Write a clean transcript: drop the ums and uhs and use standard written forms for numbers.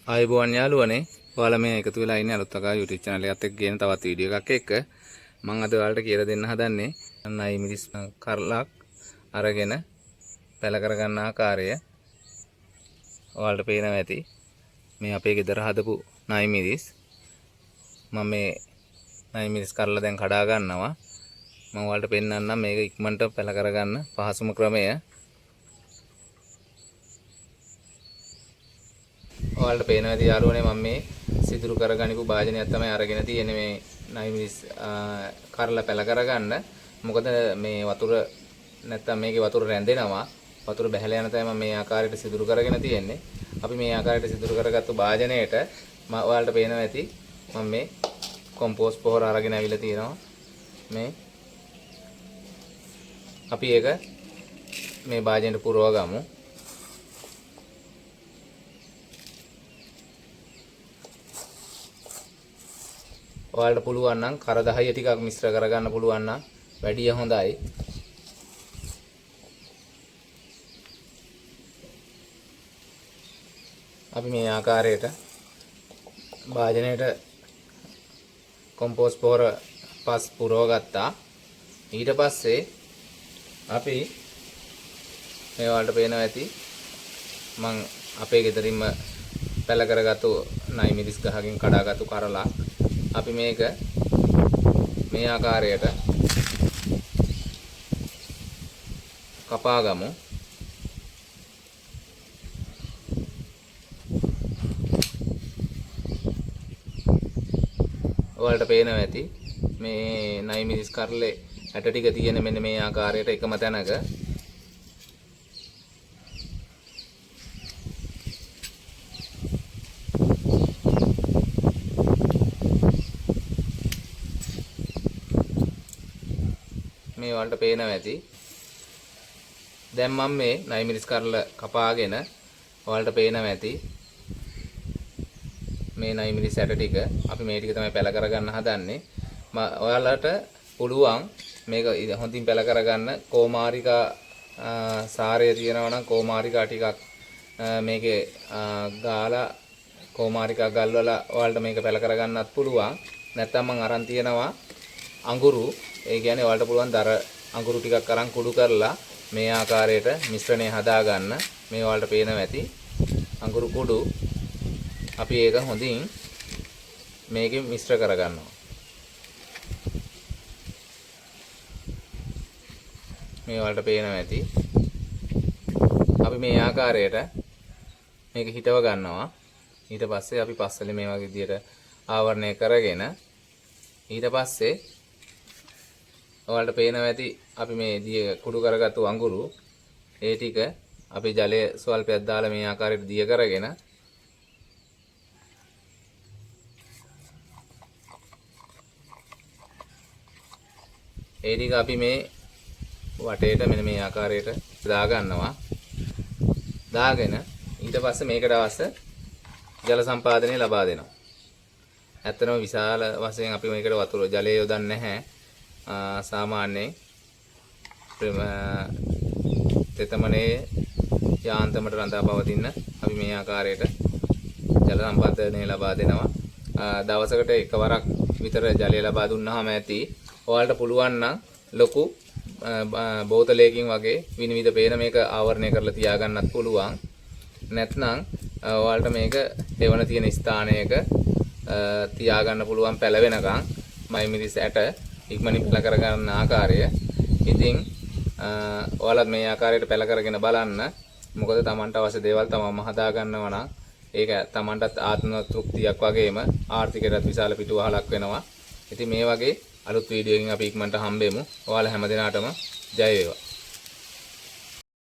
ආයුබෝවන් යාළුවනේ. ඔයාලා මේ එකතු වෙලා ඉන්නේ අලුත් අකා YouTube channel එකත් එක්ක ගේන තවත් වීඩියෝ එකක් එක්ක. මම අද ඔයාලට කියලා දෙන්න හදන්නේ නයි මිරිස් කරලක් අරගෙන පැල කරගන්න ආකාරය. ඔයාලට පේනවා ඇති. මේ අපේ ගෙදර හදපු නයි මිරිස්. මම මේ නයි මිරිස් කරලා දැන් කඩා ගන්නවා. මම ඔයාලට පෙන්නන්නම් මේක ඉක්මනට පැල කරගන්න පහසුම ක්‍රමය. ඔයාලට පේනවා ඇති යාළුවනේ මම මේ සිදුරු කරගනිපු භාජනයක් තමයි අරගෙන තියෙන්නේ මේ නයි මිරිස් කරලා පැල කරගන්න. මොකද මේ වතුර නැත්තම් මේකේ වතුර රැඳෙනවා. වතුර බැහැලා යන තමයි මම මේ ආකාරයට සිදුරු කරගෙන තියෙන්නේ. අපි මේ ආකාරයට සිදුරු කරගත්තු භාජනයට ඔයාලට පේනවා ඇති මම මේ කොම්පෝස්ට් පොහොර අරගෙන අවිලා තියෙනවා. මේ අපි ඒක මේ භාජනයට පුරව ගමු. ඔයාලට පුළුවන් නම් කර 10 ටිකක් මිශ්‍ර කරගන්න පුළුවන් නම් වැඩිය හොඳයි. අපි මේ ආකාරයට භාජනයට කොම්පෝස්ට් පොහොර පස් පුරව ගත්තා. ඊට පස්සේ අපි මේ වලට පේනවා ඇති මම අපේ ගෙදරින්ම පැල කරගත්තු නයි මිරිස් ගහකින් කඩාගත්තු කරලා අපි මේක මේ ආකාරයට කපා ගමු. ඔයාලට පේනවා ඇති මේ නයි මිරිස් කරලේ ඇට ටික තියෙන මෙන්න මේ ආකාරයට එකම තැනක මේ වලට පේනවා ඇති. දැන් මම මේ නයි මිරිස් කරල කපාගෙන ඔයාලට පේනවා ඇති මේ නයි මිරිස් ඇට ටික අපි මේ ටික තමයි පැල කරගන්න හදන්නේ. ඔයාලට පුළුවන් මේක හොඳින් පැල කරගන්න කෝමාරිකා සාරය තියෙනවා නම් කෝමාරිකා ටිකක් මේකේ ගාලා කෝමාරිකා ගල්වලා ඔයාලට මේක පැල කරගන්නත් පුළුවන්. නැත්නම් මම අරන් තියනවා අඟුරු. ඒ කියන්නේ ඔයාලට පුළුවන් දර අඟුරු ටිකක් අරන් කුඩු කරලා මේ ආකාරයට මිශ්‍රණය හදා ගන්න. මේ ඔයාලට පේනවා ඇති අඟුරු කුඩු. අපි ඒක හොඳින් මේකෙන් මිශ්‍ර කරගන්නවා. මේ ඔයාලට පේනවා ඇති. අපි මේ ආකාරයට මේක හිටව ගන්නවා. ඊට පස්සේ අපි පස්සලේ මේ වගේ විදියට ආවරණය කරගෙන ඊට පස්සේ ඔයාලට පේනවා ඇති අපි මේ දිය කුඩු කරගත්තු අඟුරු ඒ ටික අපි ජලය ස්වල්පයක් දාලා මේ ආකාරයට දිය කරගෙන ඒ ටික අපි මේ වටේට මෙන්න මේ ආකාරයට දා ගන්නවා. දාගෙන ඊට පස්සේ මේකට අවශ්‍ය ජල සම්පාදනය ලබා දෙනවා. ඇත්තටම විශාල වශයෙන් අපි මේකට වතුර ජලය යොදන්නේ නැහැ. සාමාන්‍යයෙන් තෙතමනේ යාන්තමට රඳා පවතින අපි මේ ආකාරයට ජල සම්පාදනය ලබා දෙනවා. දවසකට එකවරක් විතර ජලය ලබා දුන්නාම ඇති. ඔයාලට පුළුවන් නම් ලොකු බෝතලයකින් වගේ විනිවිද පේන මේක ආවරණය කරලා තියාගන්නත් පුළුවන්. නැත්නම් ඔයාලට මේක හෙවණ තියෙන ස්ථානයක තියාගන්න පුළුවන් පැල වෙනකන් මයි මිරිස් ඇට ඉක්මනින් පැල කරගන්න ආකාරය. ඉතින් ඔයාලත් මේ ආකාරයට පැල කරගෙන බලන්න. මොකද Tamanට අවශ්‍ය දේවල් තමන්ම හදා ගන්නවා නම් ඒක Tamanටත් ආත්ම තෘප්තියක් වගේම ආර්ථිකයටත් විශාල පිටුවහලක් වෙනවා. ඉතින් මේ වගේ අලුත් වීඩියෝ එකකින් අපි ඉක්මනට හම්බෙමු. ඔයාලා හැමදෙනාටම ජය වේවා.